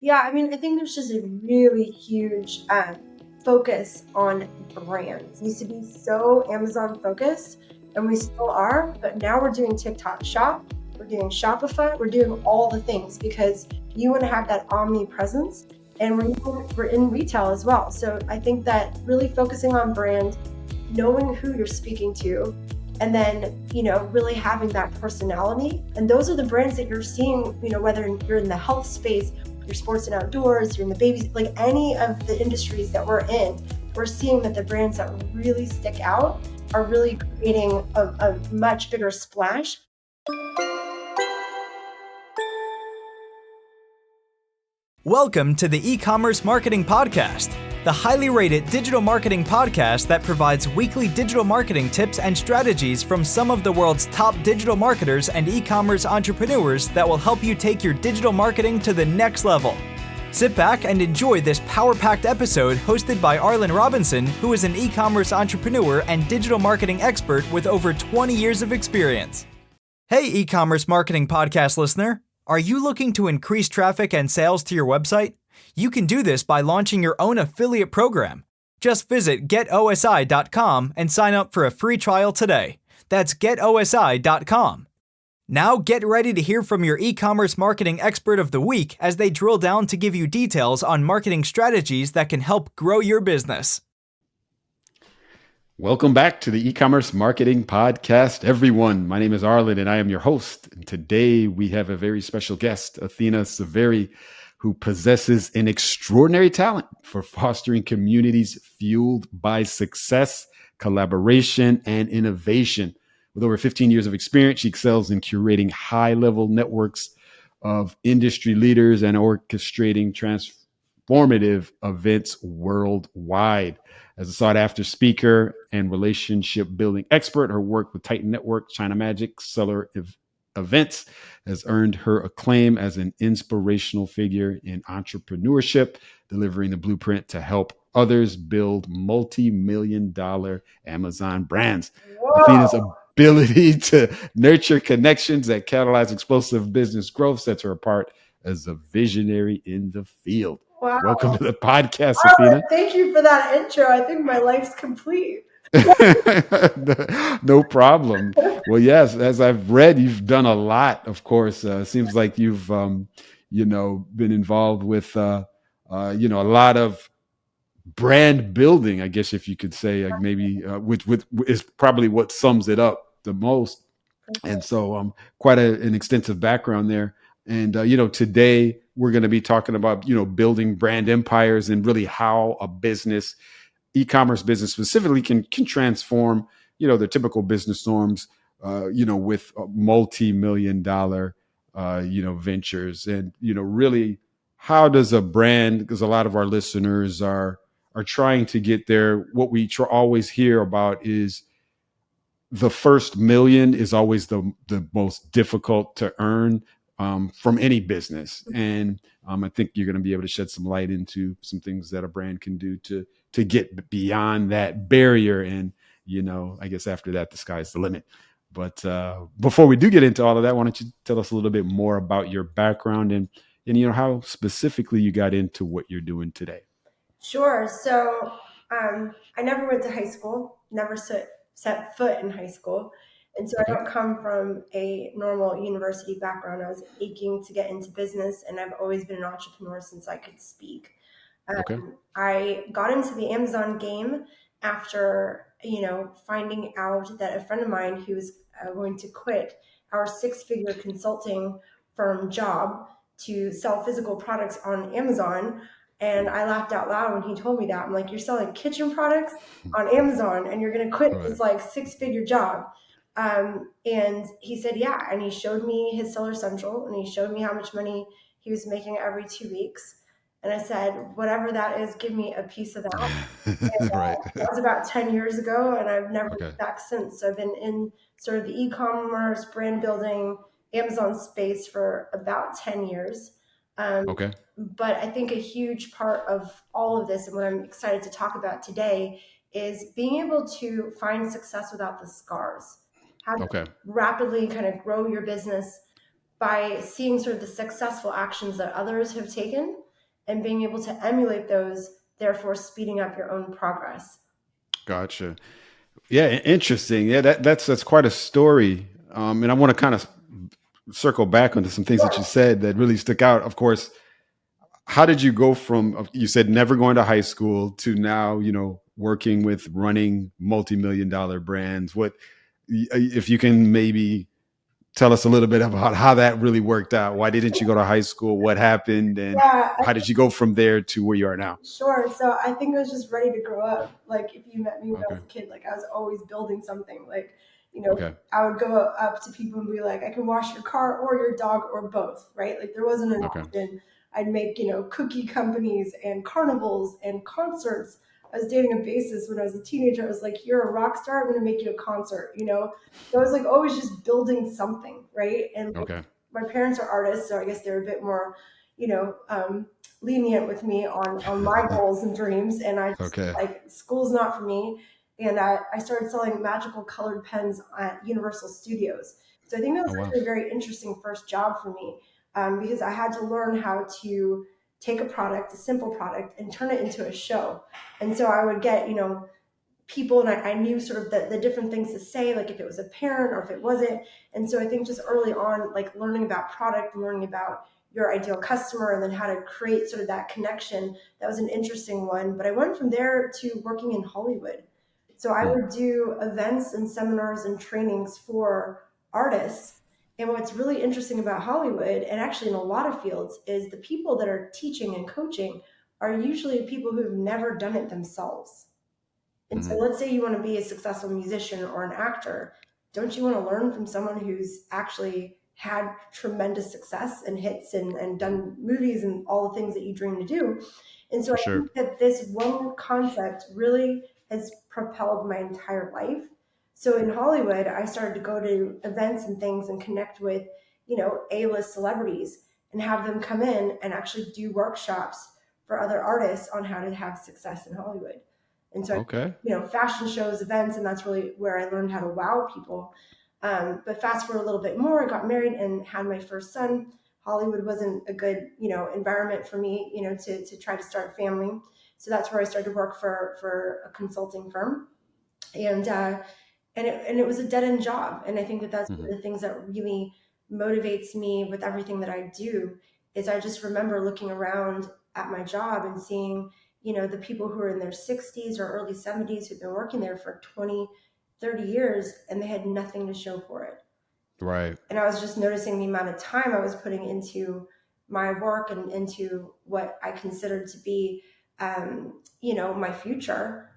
Yeah, I mean, I think there's just a really huge focus on brands. It used to be so Amazon focused, and we still are, but now we're doing TikTok Shop, we're doing Shopify, we're doing all the things because you want to have that omnipresence, and we're in retail as well. So I think that really focusing on brand, knowing who you're speaking to, and then really having that personality, and those are the brands that you're seeing, whether you're in the health space, your sports and outdoors, you're in the babies, like any of the industries that we're in, we're seeing that the brands that really stick out are really creating a much bigger splash. Welcome to the Ecommerce Marketing Podcast, the highly rated digital marketing podcast that provides weekly digital marketing tips and strategies from some of the world's top digital marketers and e-commerce entrepreneurs that will help you take your digital marketing to the next level. Sit back and enjoy this power-packed episode hosted by Arlen Robinson, who is an e-commerce entrepreneur and digital marketing expert with over 20 years of experience. Hey, e-commerce marketing podcast listener. Are you looking to increase traffic and sales to your website? You can do this by launching your own affiliate program. Just visit getosi.com and sign up for a free trial today. That's getosi.com. Now get ready to hear from your e-commerce marketing expert of the week as they drill down to give you details on marketing strategies that can help grow your business. Welcome back to the E-Commerce Marketing Podcast, everyone. My name is Arlen, and I am your host. And today we have a very special guest, Athena Severi, who possesses an extraordinary talent for fostering communities fueled by success, collaboration, and innovation. With over 15 years of experience, she excels in curating high-level networks of industry leaders and orchestrating transformative events worldwide. As a sought-after speaker and relationship-building expert, her work with Titan Network, China Magic, Seller Events has earned her acclaim as an inspirational figure in entrepreneurship, delivering the blueprint to help others build multi-million-dollar Amazon brands. Whoa. Athena's ability to nurture connections that catalyze explosive business growth sets her apart as a visionary in the field. Wow. Welcome to the podcast, Athena. Thank you for that intro. I think my life's complete. No problem. Well, yes, as I've read, you've done a lot, of course. Seems like you've, been involved with, a lot of brand building, I guess, if you could say, like maybe, which is probably what sums it up the most. And so quite an extensive background there. And, today we're going to be talking about, building brand empires and really how a business, e-commerce business specifically, can transform, their typical business norms, with multi-million-dollar, ventures. And, really, how does a brand, because a lot of our listeners are trying to get there. What we always hear about is the first million is always the most difficult to earn from any business. And I think you're going to be able to shed some light into some things that a brand can do to get beyond that barrier. And, I guess after that, the sky's the limit. But before we do get into all of that, why don't you tell us a little bit more about your background and how specifically you got into what you're doing today? Sure. So I never went to high school, never set foot in high school. And so I don't come from a normal university background. I was aching to get into business, and I've always been an entrepreneur since I could speak. I got into the Amazon game after, finding out that a friend of mine who was going to quit our 6-figure consulting firm job to sell physical products on Amazon. And I laughed out loud when he told me that. I'm like, you're selling kitchen products on Amazon and you're going to quit this 6-figure job. And he said, yeah. And he showed me his Seller Central, and he showed me how much money he was making every 2 weeks. And I said, whatever that is, give me a piece of that. And, that was about 10 years ago, and I've never looked back since. So I've been in sort of the e-commerce, brand building, Amazon space for about 10 years. But I think a huge part of all of this, and what I'm excited to talk about today, is being able to find success without the scars. How to rapidly kind of grow your business by seeing sort of the successful actions that others have taken, and being able to emulate those, therefore speeding up your own progress. Gotcha. Yeah, interesting. Yeah, that's quite a story. And I want to kind of circle back onto some things that you said that really stuck out. Of course, how did you go from, you said never going to high school to now, working with running multi-million-dollar brands? What, if you can maybe tell us a little bit about how that really worked out? Why didn't you go to high school? What happened? And Yeah, how did you go from there to where you are now? sure. So I think I was just ready to grow up. Like if you met me when I Okay. was a kid, like I was always building something. Like, Okay. I would go up to people and be like, I can wash your car or your dog or both, right? Like there wasn't an Okay. option. I'd make, cookie companies and carnivals and concerts. I was dating a bassist when I was a teenager. I was like, you're a rock star. I'm going to make you a concert, So I was like always just building something, right? And Okay. my parents are artists, so I guess they're a bit more, lenient with me on my goals and dreams. And I just Okay. like school's not for me. And I started selling magical colored pens at Universal Studios. So I think that was Oh, wow. actually a very interesting first job for me, because I had to learn how to take a product, a simple product, and turn it into a show. And so I would get, people, and I knew sort of the different things to say, like if it was a parent or if it wasn't. And so I think just early on, like learning about product and learning about your ideal customer and then how to create sort of that connection, that was an interesting one. But I went from there to working in Hollywood. So I would do events and seminars and trainings for artists. And what's really interesting about Hollywood, and actually in a lot of fields, is the people that are teaching and coaching are usually people who've never done it themselves. And so let's say you want to be a successful musician or an actor. Don't you want to learn from someone who's actually had tremendous success and hits and done movies and all the things that you dream to do? And so I think that this one concept really has propelled my entire life. So in Hollywood, I started to go to events and things and connect with, A-list celebrities and have them come in and actually do workshops for other artists on how to have success in Hollywood. And so, fashion shows, events, and that's really where I learned how to wow people. But fast forward a little bit more, I got married and had my first son. Hollywood wasn't a good, environment for me, to try to start a family. So that's where I started to work for a consulting firm. And it was a dead end job. And I think that that's one of the things that really motivates me with everything that I do is I just remember looking around at my job and seeing, the people who are in their 60s or early 70s who've been working there for 20, 30 years, and they had nothing to show for it. Right. And I was just noticing the amount of time I was putting into my work and into what I considered to be, my future.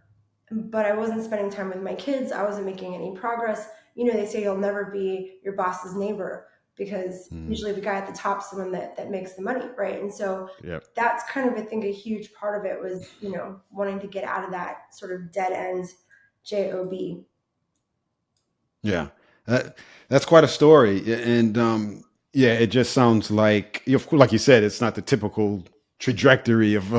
But I wasn't spending time with my kids. I wasn't making any progress. They say you'll never be your boss's neighbor because usually the guy at the top is the one that makes the money, right? And so that's kind of, I think, a huge part of it was, wanting to get out of that sort of dead end job. Yeah, that's quite a story. And it just sounds like, like you said, it's not the typical trajectory of,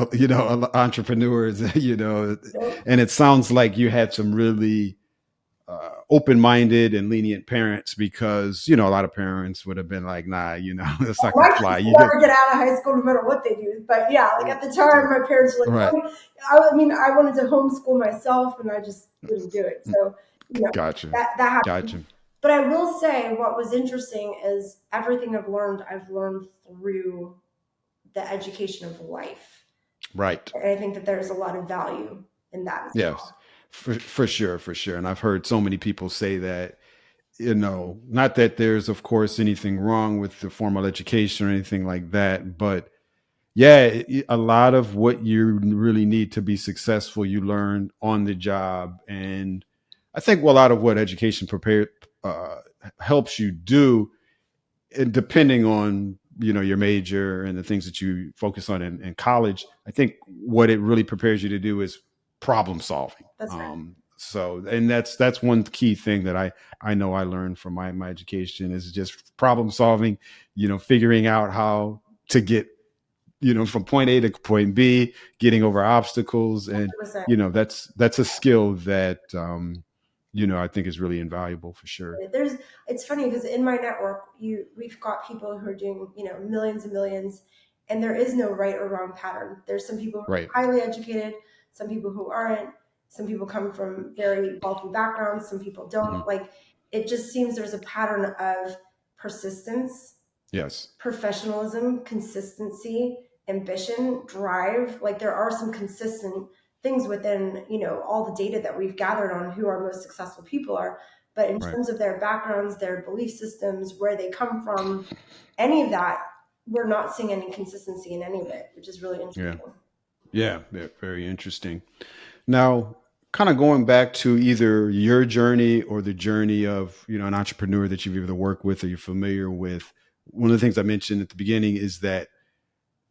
entrepreneurs, and it sounds like you had some really open-minded and lenient parents because, a lot of parents would have been like, nah, it's not going to fly. You never get out of high school no matter what they do. But yeah, like at the time, my parents were like, I wanted to homeschool myself and I just didn't do it. So, Gotcha. that happened. Gotcha. But I will say what was interesting is everything I've learned through the education of life. Right. And I think that there's a lot of value in that. Yes, for sure. And I've heard so many people say that, not that there's, of course, anything wrong with the formal education or anything like that, but a lot of what you really need to be successful, you learn on the job. And I think a lot of what education helps you do, and depending on, your major and the things that you focus on in college, I think what it really prepares you to do is problem solving. That's right. So, and that's one key thing that I know I learned from my education is just problem solving, figuring out how to get, from point A to point B, getting over obstacles. And, 100%. that's a skill that, I think is really invaluable for sure. It's funny because in my network, we've got people who are doing, millions and millions. And there is no right or wrong pattern. There's some people who are highly educated, some people who aren't, some people come from very wealthy backgrounds, some people don't. Like, it just seems there's a pattern of persistence, professionalism, consistency, ambition, drive. Like, there are some consistent things within, all the data that we've gathered on who our most successful people are. But in terms of their backgrounds, their belief systems, where they come from, any of that, we're not seeing any consistency in any of it, which is really interesting. Yeah, very interesting. Now, kind of going back to either your journey or the journey of, an entrepreneur that you've either worked with or you're familiar with, one of the things I mentioned at the beginning is that,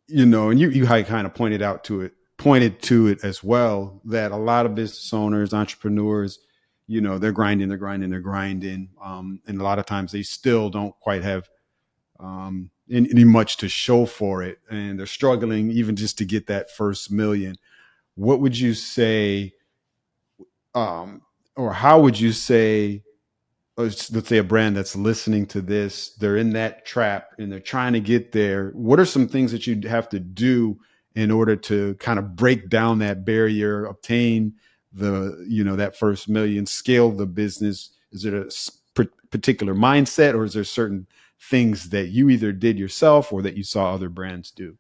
and you kind of pointed to it as well, that a lot of business owners, entrepreneurs, they're grinding. And a lot of times they still don't quite have any much to show for it. And they're struggling even just to get that first million. What would you say, or how would you say, let's say a brand that's listening to this, they're in that trap and they're trying to get there. What are some things that you'd have to do in order to kind of break down that barrier, obtain that first million, scale the business? Is it a particular mindset, or is there certain things that you either did yourself or that you saw other brands do?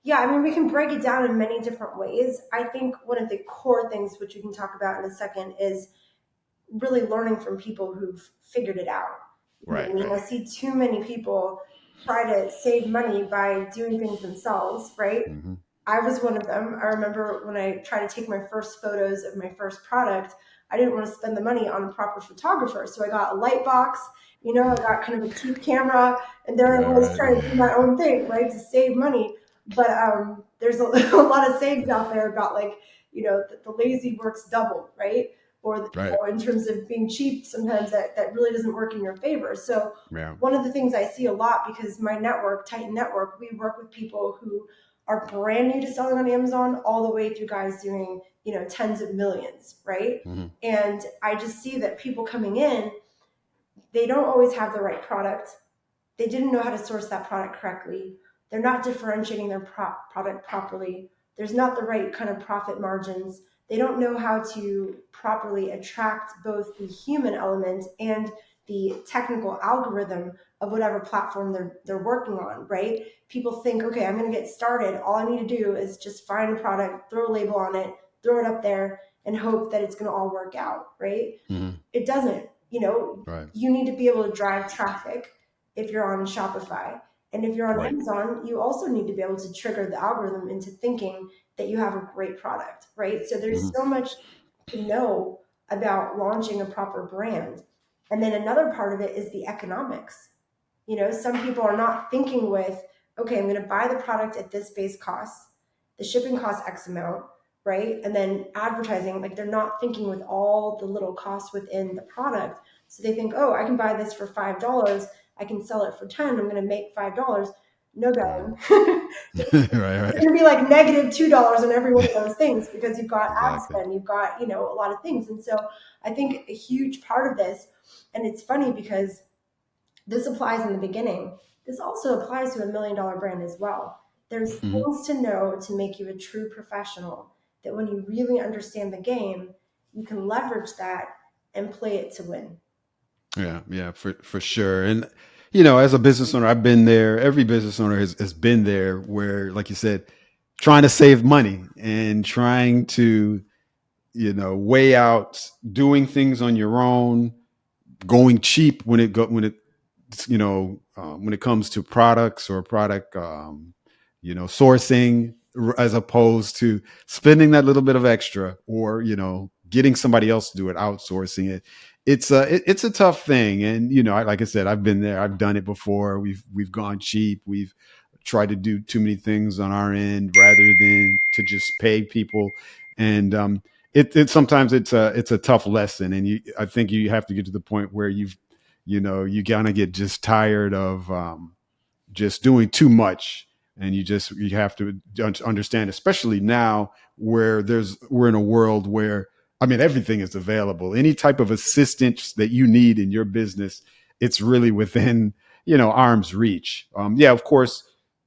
Yeah, I mean, we can break it down in many different ways. I think one of the core things, which we can talk about in a second, is really learning from people who've figured it out. Right. I see too many people try to save money by doing things themselves, right? Mm-hmm. I was one of them. I remember when I tried to take my first photos of my first product, I didn't want to spend the money on a proper photographer. So I got a light box, I got kind of a cheap camera, and there I was trying to do my own thing, right, to save money. But there's a lot of sayings out there about, like, the lazy works double, right? Or in terms of being cheap, sometimes that really doesn't work in your favor. So one of the things I see a lot, because my network, Titan Network, we work with people who are brand new to selling on Amazon, all the way through guys doing, tens of millions, right? Mm-hmm. And I just see that people coming in, they don't always have the right product. They didn't know how to source that product correctly. They're not differentiating their product properly. There's not the right kind of profit margins. They don't know how to properly attract both the human element and the technical algorithm of whatever platform they're working on, right? People think, okay, I'm going to get started. All I need to do is just find a product, throw a label on it, throw it up there, and hope that it's going to all work out, right? Mm-hmm. It doesn't. You need to be able to drive traffic if you're on Shopify. And if you're on Amazon, you also need to be able to trigger the algorithm into thinking that you have a great product, right? So there's so much to know about launching a proper brand. And then another part of it is the economics. Some people are not thinking with, okay, I'm going to buy the product at this base cost, the shipping costs X amount, right? And then advertising, like, they're not thinking with all the little costs within the product. So they think, oh, I can buy this for $5. I can sell it for 10. I'm going to make $5. No going. It's going to be like negative $2 on every one of those things, because you've got ad spend, you've got, a lot of things. And so I think a huge part of this, and it's funny because this applies in the beginning, this also applies to $1 million brand as well. There's things to know to make you a true professional, that when you really understand the game, you can leverage that and play it to win. Yeah, for sure. And, as a business owner, I've been there. Every business owner has been there, where, like you said, trying to save money and trying to, weigh out doing things on your own, going cheap when it comes to products or product, sourcing, as opposed to spending that little bit of extra, or, getting somebody else to do it, outsourcing it. It's a tough thing. And, like I said, I've been there, I've done it before. We've gone cheap. We've tried to do too many things on our end rather than to just pay people. And, sometimes it's a tough lesson. And I think you have to get to the point where you gotta get just tired of, just doing too much. And you have to understand, especially now where we're in a world where, everything is available. Any type of assistance that you need in your business, it's really within, arm's reach. Of course,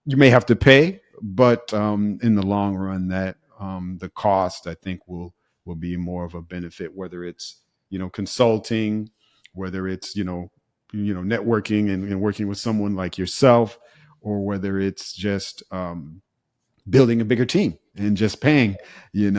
you may have to pay, but in the long run, that the cost, I think, will be more of a benefit, whether it's, consulting, whether it's, networking and working with someone like yourself, or whether it's just building a bigger team and just paying, to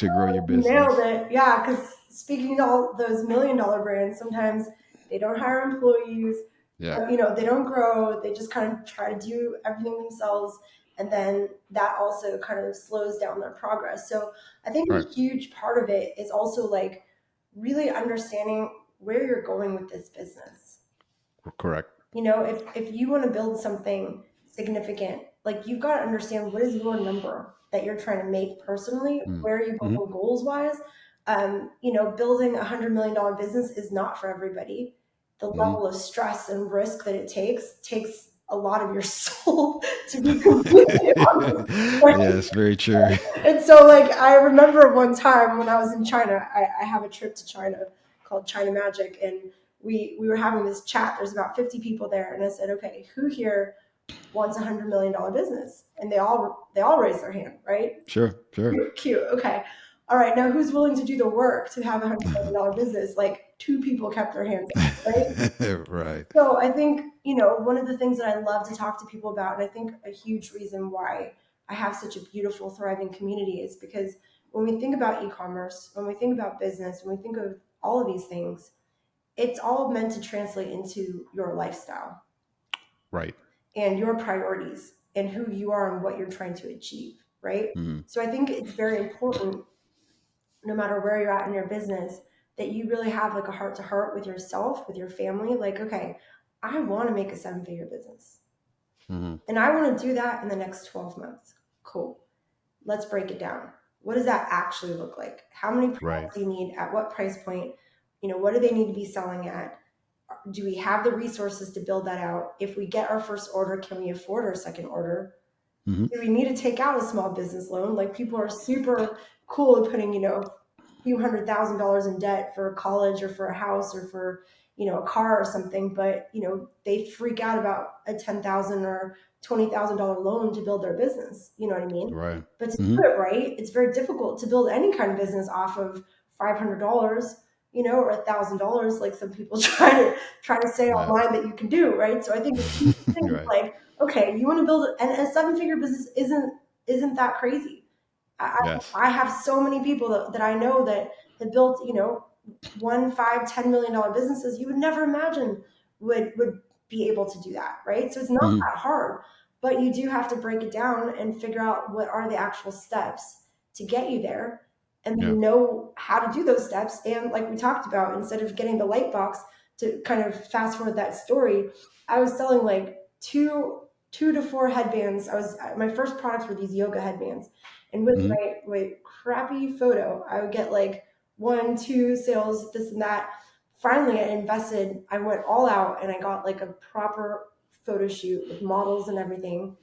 grow your You nailed business. it. Yeah, because speaking to all those $1 million brands, sometimes they don't hire employees. Yeah. They don't grow. They just kind of try to do everything themselves, and then that also kind of slows down their progress. So I think Right. a huge part of it is also like really understanding where you're going with this business. Correct. If you want to build something significant, like you've got to understand what is your number that you're trying to make personally, where are you Mm-hmm. going goals wise. Building $100 million business is not for everybody. The level of stress and risk that it takes a lot of your soul to be completely honest. Yes, very true. And so, like, I remember one time when I was in China, I have a trip to China called China Magic, and we were having this chat. There's about 50 people there, and I said, okay, who here wants $100 million business? And they all raised their hand, right? Sure. Cute. Okay. All right. Now, who's willing to do the work to have $100 million business? Like 2 people kept their hands up, right? Right. So I think, one of the things that I love to talk to people about, and I think a huge reason why I have such a beautiful, thriving community is because when we think about e-commerce, when we think about business, when we think of all of these things, it's all meant to translate into your lifestyle. Right. And your priorities and who you are and what you're trying to achieve, right? Mm-hmm. So I think it's very important, no matter where you're at in your business, that you really have like a heart to heart with yourself, with your family. Like, okay, I want to make a 7-figure business. Mm-hmm. And I want to do that in the next 12 months. Cool. Let's break it down. What does that actually look like? How many products do you need? At what price point? What do they need to be selling at? Do we have the resources to build that out? If we get our first order, can we afford our second order? Mm-hmm. Do we need to take out a small business loan? Like, people are super cool at putting, a few $100,000 in debt for college or for a house or for, a car or something, but, they freak out about a $10,000 or $20,000 loan to build their business. You know what I mean? Right. But to do it right, it's very difficult to build any kind of business off of $500, or $1,000, like some people try to say online that you can do, right? So I think the thing is like, okay, you want to build and a 7-figure business isn't that crazy. I have so many people that I know that built, $1, $5, $10 million businesses you would never imagine would be able to do that, right? So it's not that hard, but you do have to break it down and figure out what are the actual steps to get you there, and then know how to do those steps. And like we talked about, instead of getting the light box, to kind of fast forward that story, I was selling like two to 4 headbands. My first products were these yoga headbands, and with my crappy photo, I would get like 1, 2 sales, this and that. Finally, I went all out, and I got like a proper photo shoot with models and everything.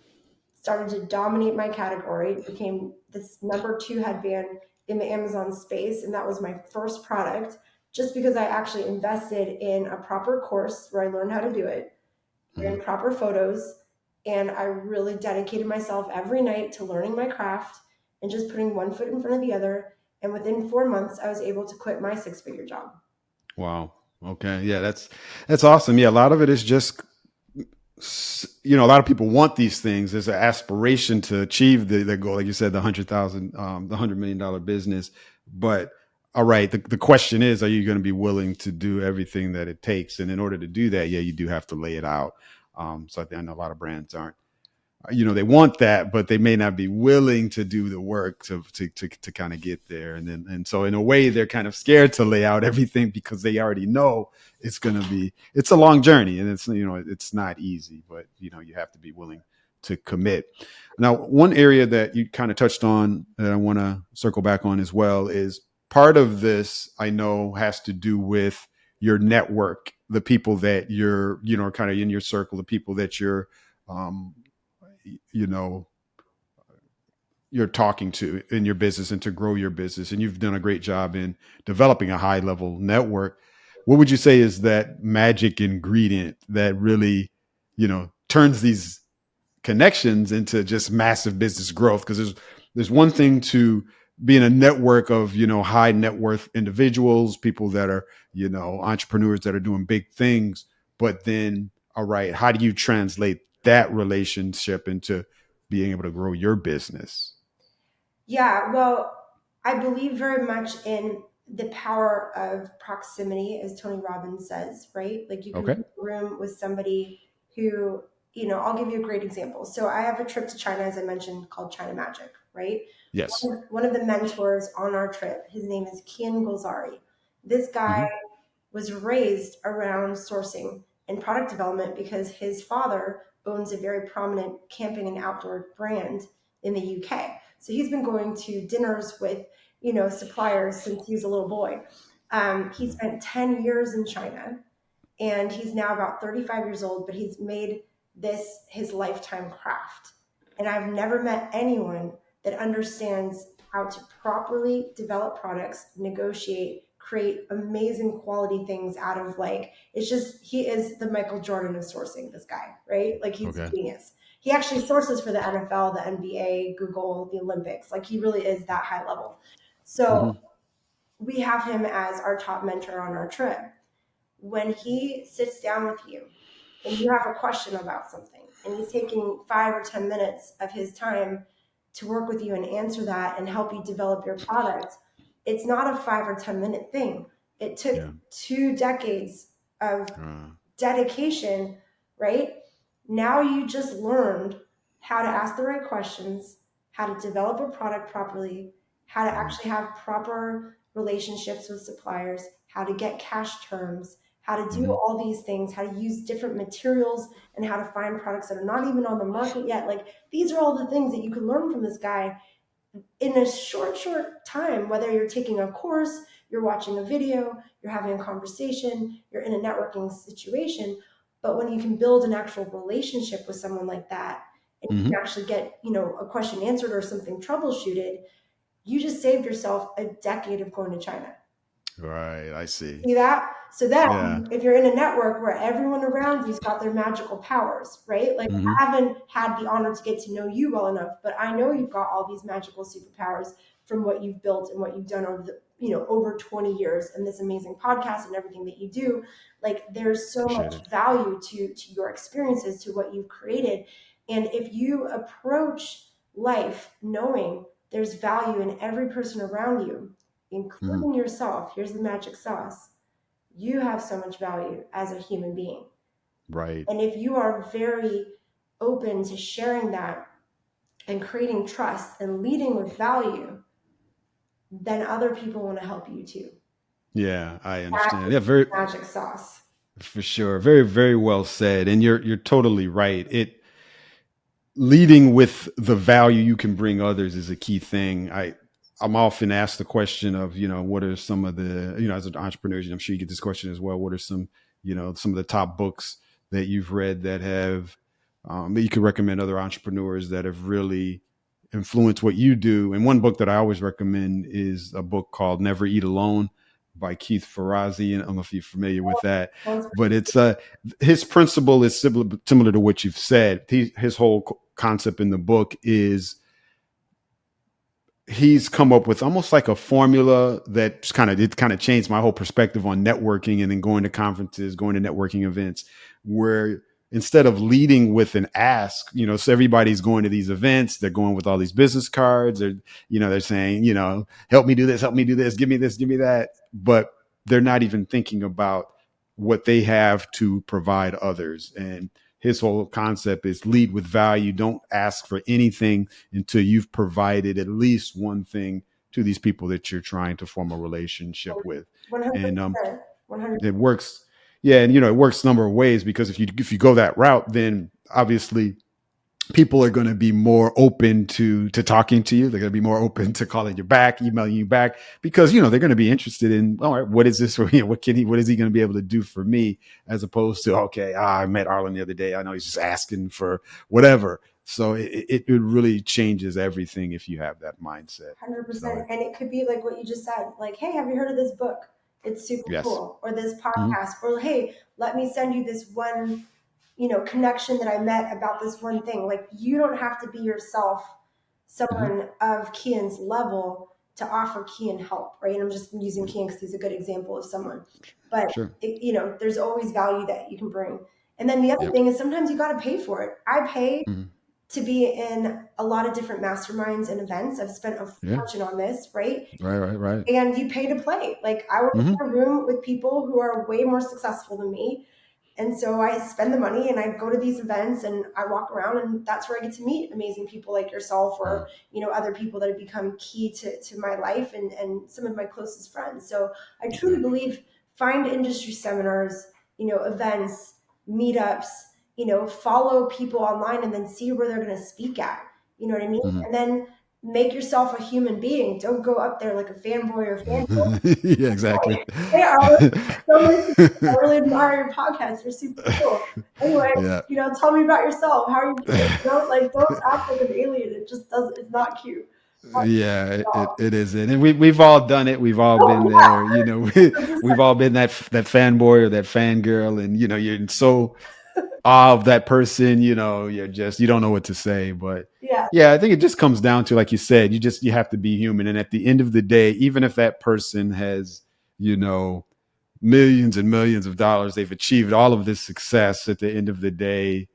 Started to dominate my category. It became this number 2 headband in the Amazon space, and that was my first product, just because I actually invested in a proper course where I learned how to do it, in proper photos, and I really dedicated myself every night to learning my craft and just putting one foot in front of the other. And within 4 months, I was able to quit my 6-figure job. Wow. Okay. Yeah, that's awesome. Yeah, a lot of it is just, a lot of people want these things. There's an aspiration to achieve the goal, like you said, the $100 million business. But all right, the question is, are you going to be willing to do everything that it takes? And in order to do that, you do have to lay it out. So I know a lot of brands aren't, they want that, but they may not be willing to do the work to kind of get there. And so in a way, they're kind of scared to lay out everything because they already know it's a long journey, and it's not easy, but you have to be willing to commit. Now, one area that you kind of touched on that I want to circle back on as well is part of this, I know, has to do with your network, the people that you're, kind of in your circle, the people that you're talking to in your business and to grow your business. And you've done a great job in developing a high level network. What would you say is that magic ingredient that really, turns these connections into just massive business growth. Because there's one thing to be in a network of, high net worth individuals, people that are, entrepreneurs that are doing big things. But then, all right, how do you translate that relationship into being able to grow your business? Yeah, well, I believe very much in the power of proximity, as Tony Robbins says, right? Like you can be Okay. in a room with somebody who, I'll give you a great example. So I have a trip to China, as I mentioned, called China Magic, right? Yes. One of the mentors on our trip, his name is Kian Golzari. This guy Mm-hmm. was raised around sourcing and product development because his father owns a very prominent camping and outdoor brand in the UK. So he's been going to dinners with, suppliers since he was a little boy. He spent 10 years in China, and he's now about 35 years old, but he's made this his lifetime craft. And I've never met anyone that understands how to properly develop products, negotiate, create amazing quality things out of he is the Michael Jordan of sourcing, this guy, right? Like he's a Okay. genius. He actually sources for the NFL, the NBA, Google, the Olympics. Like he really is that high level. So Mm-hmm. we have him as our top mentor on our trip. When he sits down with you and you have a question about something and he's taking 5 or 10 minutes of his time to work with you and answer that and help you develop your product, it's not a 5 or 10 minute thing. It took Yeah. 2 decades of dedication, right? Now you just learned how to ask the right questions, how to develop a product properly, how to actually have proper relationships with suppliers, how to get cash terms, how to do Mm-hmm. all these things, how to use different materials, and how to find products that are not even on the market yet. Like these are all the things that you can learn from this guy in a short time, whether you're taking a course, you're watching a video, you're having a conversation, you're in a networking situation. But when you can build an actual relationship with someone like that, and you Mm-hmm. can actually get, a question answered or something troubleshooted, you just saved yourself a decade of going to China. Right. I see. See that? So then, Yeah. if you're in a network where everyone around you's got their magical powers, right? Like Mm-hmm. I haven't had the honor to get to know you well enough, but I know you've got all these magical superpowers from what you've built and what you've done over the, over 20 years and this amazing podcast and everything that you do. Like there's so Appreciate much it. value to your experiences, to what you've created. And if you approach life knowing there's value in every person around you, Mm-hmm. including yourself, here's the magic sauce. You have so much value as a human being. Right. And if you are very open to sharing that and creating trust and leading with value, then other people want to help you too. Yeah, I That understand. is Yeah, very the magic sauce. for sure. Very, very well said. And you're totally right. It leading with the value you can bring others is a key thing. I'm often asked the question of, what are some of the, as an entrepreneur, I'm sure you get this question as well. What are some of the top books that you've read that have, that you could recommend other entrepreneurs that have really influenced what you do? And one book that I always recommend is a book called Never Eat Alone by Keith Ferrazzi. And I don't know if you're familiar with that, but it's his principle is similar to what you've said. His whole concept in the book is he's come up with almost like a formula that kind of changed my whole perspective on networking and then going to conferences, going to networking events, where instead of leading with an ask, so everybody's going to these events, they're going with all these business cards, or, they're saying, help me do this, give me this, give me that. But they're not even thinking about what they have to provide others. And his whole concept is lead with value. Don't ask for anything until you've provided at least one thing to these people that you're trying to form a relationship with. 100%. And 100%. it works. Yeah, and it works a number of ways, because if you go that route, then obviously people are going to be more open to talking to you. They're going to be more open to calling you back, emailing you back, because they're going to be interested in, all right, what is this? What is he going to be able to do for me, as opposed to, okay, I met Arlen the other day, I know he's just asking for whatever. So it really changes everything if you have that mindset. 100%. And it could be like what you just said, like, hey, have you heard of this book? It's super Yes. cool. Or this Mm-hmm. podcast. Or hey, let me send you this one connection that I met about this one thing. Like, you don't have to be yourself someone of Kian's level to offer Kian help, right? And I'm just using Kian because he's a good example of someone. But Sure. there's always value that you can bring. And then the other Yep. thing is sometimes you got to pay for it. I pay Mhm. to be in a lot of different masterminds and events. I've spent a Yeah. fortune on this, right? Right. And you pay to play. Like, I was in a room with people who are way more successful than me. And so I spend the money and I go to these events and I walk around, and that's where I get to meet amazing people like yourself, or, other people that have become key to my life and some of my closest friends. So I truly believe, find industry seminars, events, meetups, follow people online and then see where they're going to speak at. You know what I mean? And then make yourself a human being. Don't go up there like a fanboy or fangirl. Yeah, exactly. Hey, Arlen, so nice to meet you. I really admire your podcast. You're super cool. Anyway, Yeah. tell me about yourself. How are you doing? Like, don't act like an alien. It just doesn't. It's not cute. Yeah, it isn't, and we've all done it. We've all been Oh there. yeah, We've all been that fanboy or that fangirl, and you're in so awe of that person. You don't know what to say. But yeah, yeah, I think it just comes down to, like you said, you have to be human, and at the end of the day, even if that person has millions and millions of dollars, they've achieved all of this success, at the end of the day,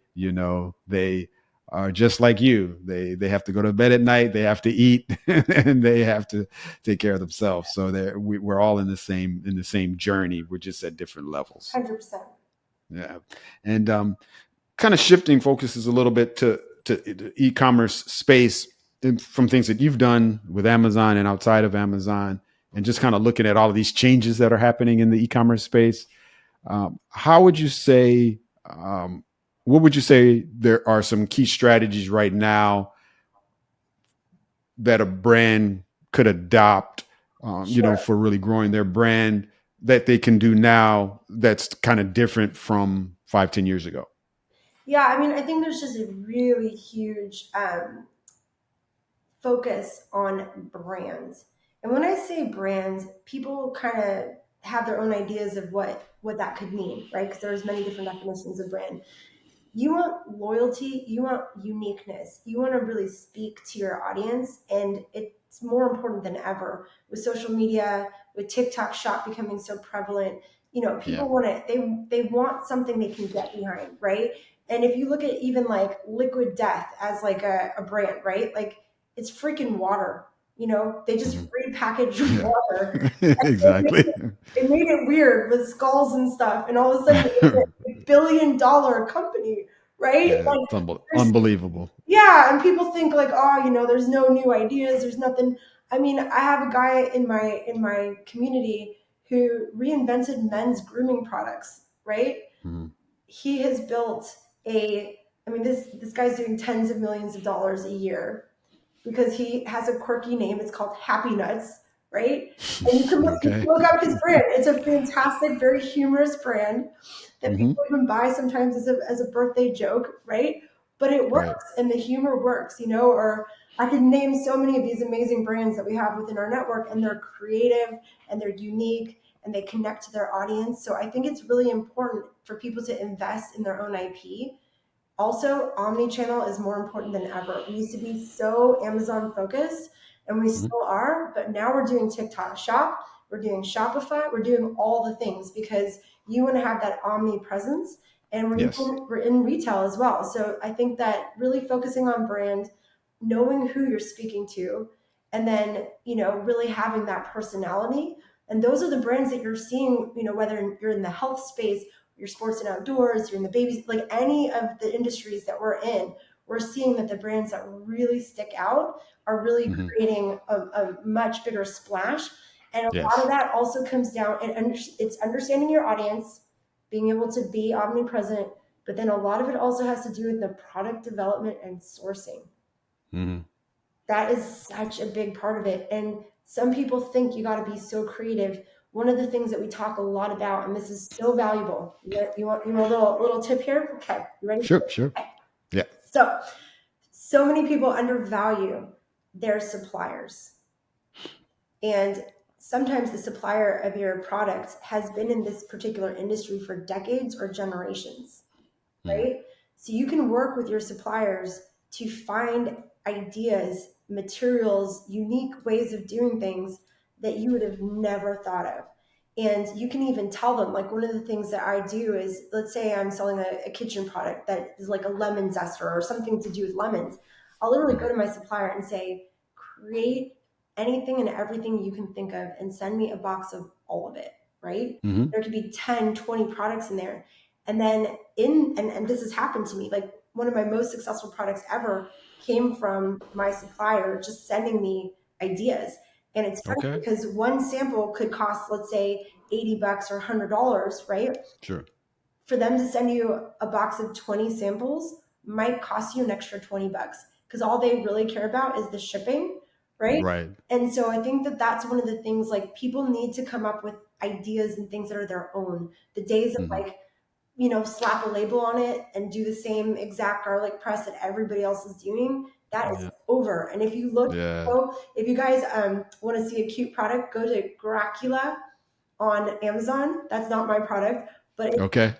they are just like you. They have to go to bed at night, they have to eat, and they have to take care of themselves. So we're all in the same journey. We're just at different levels. 100%. Yeah. And kind of shifting focuses a little bit to e-commerce space, from things that you've done with Amazon and outside of Amazon, and just kind of looking at all of these changes that are happening in the e-commerce space. How would you say, what would you say there are some key strategies right now that a brand could adopt, Sure. for really growing their brand, that they can do now that's kind of different from 5-10 years ago? Yeah, I mean, I think there's just a really huge focus on brands. And when I say brands, people kind of have their own ideas of what that could mean, right? Because there's many different definitions of brand. You want loyalty, you want uniqueness, you want to really speak to your audience, and it's more important than ever with social media, with TikTok Shop becoming so prevalent. People want it. They want something they can get behind, right? And if you look at even like Liquid Death as like a brand, right? Like, it's freaking water. They just repackaged water. Exactly. They made it weird with skulls and stuff, and all of a sudden it's a $1 billion company, right? Yeah, Like, it's there's, unbelievable. yeah, and people think like, oh, there's no new ideas, there's nothing. I mean, I have a guy in my community who reinvented men's grooming products, right? He has built I mean, this guy's doing tens of millions of dollars a year because he has a quirky name. It's called Happy Nuts, right? And you can Okay. look up his brand. It's a fantastic, very humorous brand that Hmm. people even buy sometimes as a birthday joke, right? But it Right. works, and the humor works, or I could name so many of these amazing brands that we have within our network, and they're creative and they're unique and they connect to their audience. So I think it's really important for people to invest in their own IP. Also, omni-channel is more important than ever. We used to be so Amazon focused, and we Hmm. still are, but now we're doing TikTok Shop, we're doing Shopify, we're doing all the things because you want to have that omni presence, and Yes. we're in retail as well. So I think that really focusing on brand, knowing who you're speaking to, and then really having that personality. And those are the brands that you're seeing, whether you're in the health space, your sports and outdoors, you're in the babies, like any of the industries that we're in, we're seeing that the brands that really stick out are really Hmm. creating a much bigger splash. And a lot of Yes. that also comes down, and it's understanding your audience, being able to be omnipresent, but then a lot of it also has to do with the product development and sourcing. Hmm. That is such a big part of it. And some people think you got to be so creative. One of the things that we talk a lot about, and this is so valuable. You want a little tip here? Okay, you ready? Sure. Sure. Okay. Yeah. So many people undervalue their suppliers. And sometimes the supplier of your product has been in this particular industry for decades or generations. right? So you can work with your suppliers to find ideas, materials, unique ways of doing things that you would have never thought of. And you can even tell them, like, one of the things that I do is, let's say I'm selling a kitchen product that is like a lemon zester or something to do with lemons. I'll literally go to my supplier and say, create anything and everything you can think of and send me a box of all of it, right? There could be 10, 20 products in there. And then and this has happened to me, like one of my most successful products ever came from my supplier just sending me ideas. And it's funny because one sample could cost, let's say, $80 or $100, right? Sure. For them to send you a box of 20 samples might cost you an extra $20 because all they really care about is the shipping, right? Right. And so I think that that's one of the things, like, people need to come up with ideas and things that are their own. The days of like, slap a label on it and do the same exact garlic press that everybody else is doing, that is over. And if you look, if you guys want to see a cute product, go to Gracula on Amazon. That's not my product, but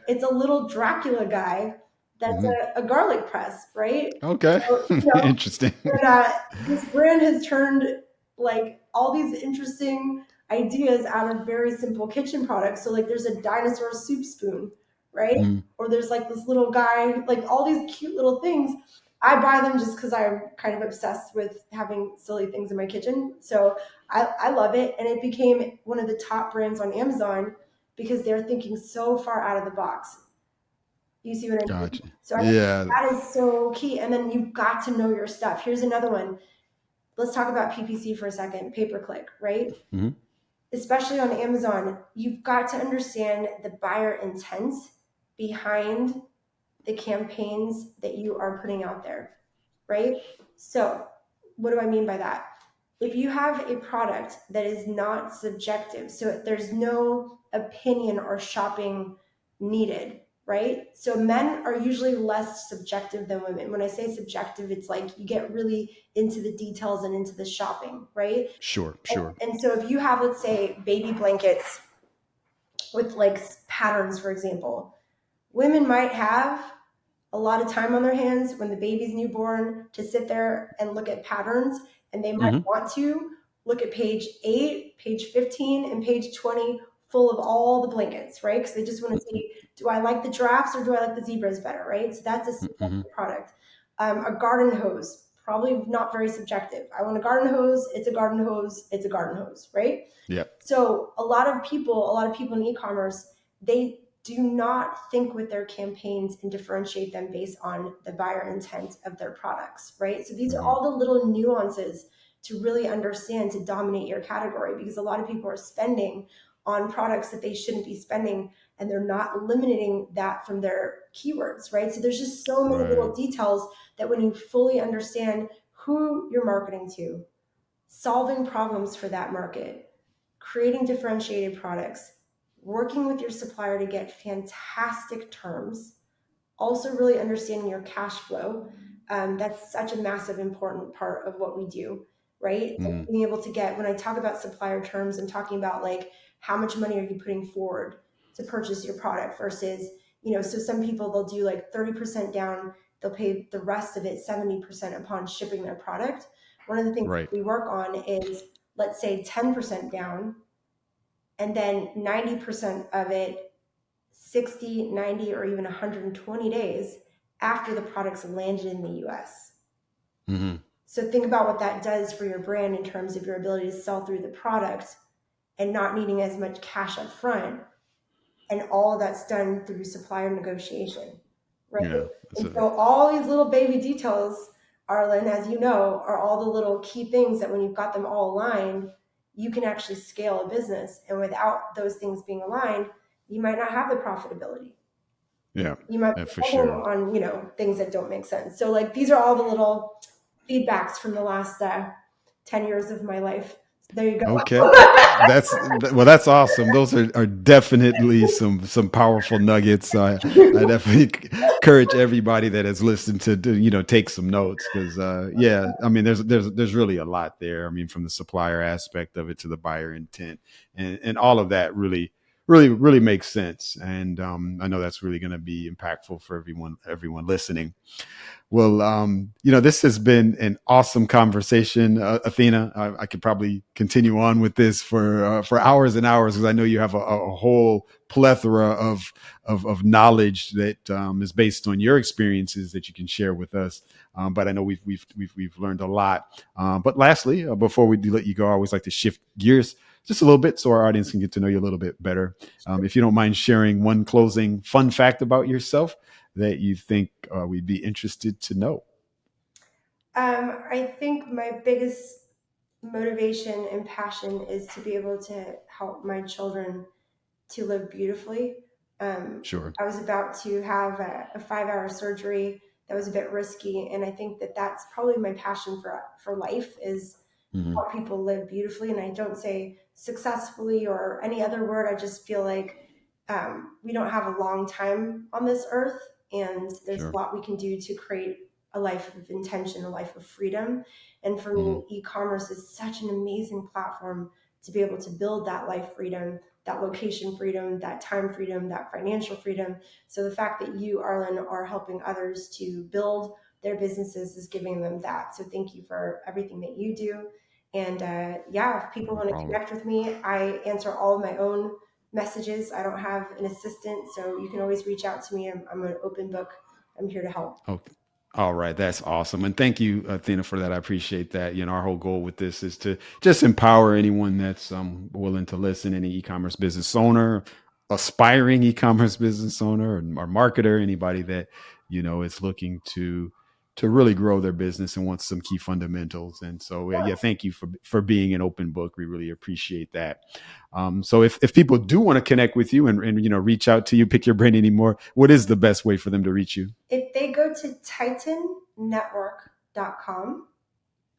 it's a little Dracula guy that's a garlic press, right? Okay. So, interesting. And, this brand has turned like all these interesting ideas out of very simple kitchen products. So like there's a dinosaur soup spoon, right? Or there's like this little guy, like all these cute little things. I buy them just because I'm kind of obsessed with having silly things in my kitchen. So I love it. And it became one of the top brands on Amazon because they're thinking so far out of the box. You see what I mean? Gotcha. So I think that is so key. And then you've got to know your stuff. Here's another one. Let's talk about PPC for a second, pay-per-click, right? Especially on Amazon, you've got to understand the buyer intent behind the campaigns that you are putting out there, right? So what do I mean by that? If you have a product that is not subjective, so there's no opinion or shopping needed, right? So men are usually less subjective than women. When I say subjective, it's like you get really into the details and into the shopping, right? Sure. And so if you have, let's say, baby blankets with like patterns, for example, women might have a lot of time on their hands when the baby's newborn to sit there and look at patterns, and they might want to look at page 8, page 15, and page 20 full of all the blankets, right? Because they just want to see, do I like the giraffes or do I like the zebras better, right? So that's a subjective product. A garden hose, probably not very subjective. I want a garden hose, it's a garden hose, it's a garden hose, right? Yeah. So a lot of people in e-commerce, they do not think with their campaigns and differentiate them based on the buyer intent of their products, right? So these are all the little nuances to really understand to dominate your category, because a lot of people are spending on products that they shouldn't be spending, and they're not eliminating that from their keywords, right? So there's just so many little details that when you fully understand who you're marketing to, solving problems for that market, creating differentiated products, working with your supplier to get fantastic terms, also really understanding your cash flow. That's such a massive, important part of what we do, right? Being able to get, when I talk about supplier terms, I'm talking about like, how much money are you putting forward to purchase your product versus, so some people, they'll do like 30% down, they'll pay the rest of it 70% upon shipping their product. One of the things we work on is, let's say 10% down, and then 90% of it 60, 90, or even 120 days after the product's landed in the US. So think about what that does for your brand in terms of your ability to sell through the product and not needing as much cash up front. And all of that's done through supplier negotiation, right? Yeah, and so all these little baby details, Arlen, as you know, are all the little key things that when you've got them all aligned, you can actually scale a business. And without those things being aligned, you might not have the profitability. Yeah, you might be for sure on, things that don't make sense. So like, these are all the little feedbacks from the last 10 years of my life. There you go. Okay. That's awesome. Those are definitely some powerful nuggets. I definitely encourage everybody that has listened to take some notes, because I mean, there's really a lot there. I mean, from the supplier aspect of it to the buyer intent, and all of that really really makes sense. And I know that's really going to be impactful for everyone listening. Well, this has been an awesome conversation, Athena. I could probably continue on with this for hours and hours, because I know you have a whole plethora of knowledge that is based on your experiences that you can share with us. But I know we've learned a lot. But lastly, before we do let you go, I always like to shift gears just a little bit so our audience can get to know you a little bit better. If you don't mind sharing one closing fun fact about yourself that you think we'd be interested to know. I think my biggest motivation and passion is to be able to help my children to live beautifully. Sure. I was about to have a 5-hour surgery that was a bit risky, and I think that that's probably my passion for life, is help people live beautifully. And I don't say successfully or any other word. I just feel like we don't have a long time on this earth, and there's a lot we can do to create a life of intention, a life of freedom. And for me, e-commerce is such an amazing platform to be able to build that life freedom, that location freedom, that time freedom, that financial freedom. So the fact that you, Arlen, are helping others to build their businesses is giving them that. So thank you for everything that you do. And if people want to connect with me, I answer all of my own messages. I don't have an assistant, so you can always reach out to me. I'm an open book. I'm here to help. Okay. All right. That's awesome. And thank you, Athena, for that. I appreciate that. Our whole goal with this is to just empower anyone that's willing to listen, any e-commerce business owner, aspiring e-commerce business owner, or marketer, anybody that, is looking to really grow their business and wants some key fundamentals. And so, thank you for being an open book. We really appreciate that. So if people do want to connect with you and reach out to you, pick your brain anymore, what is the best way for them to reach you? If they go to titannetwork.com,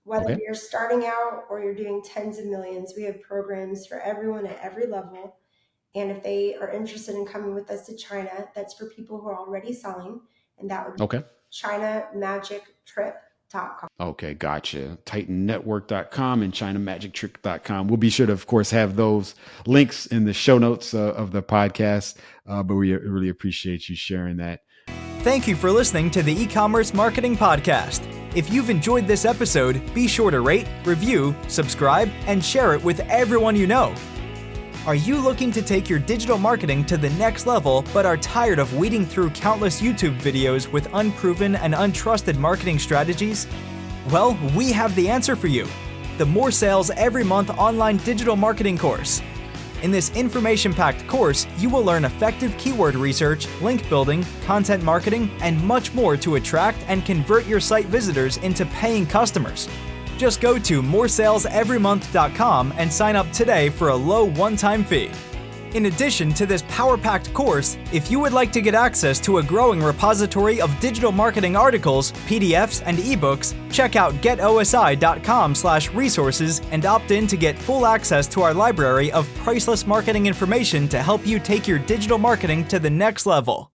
whether you're starting out or you're doing tens of millions, we have programs for everyone at every level. And if they are interested in coming with us to China, that's for people who are already selling. And that would be ChinaMagicTrip.com. Okay, gotcha. TitanNetwork.com and ChinaMagicTrip.com. We'll be sure to, of course, have those links in the show notes of the podcast. But we really appreciate you sharing that. Thank you for listening to the E-Commerce Marketing Podcast. If you've enjoyed this episode, be sure to rate, review, subscribe, and share it with everyone you know. Are you looking to take your digital marketing to the next level, but are tired of wading through countless YouTube videos with unproven and untrusted marketing strategies? Well, we have the answer for you. The More Sales Every Month online digital marketing course. In this information-packed course, you will learn effective keyword research, link building, content marketing, and much more to attract and convert your site visitors into paying customers. Just go to moresaleseverymonth.com and sign up today for a low one-time fee. In addition to this power-packed course, if you would like to get access to a growing repository of digital marketing articles, PDFs, and ebooks, check out getosi.com/resources and opt in to get full access to our library of priceless marketing information to help you take your digital marketing to the next level.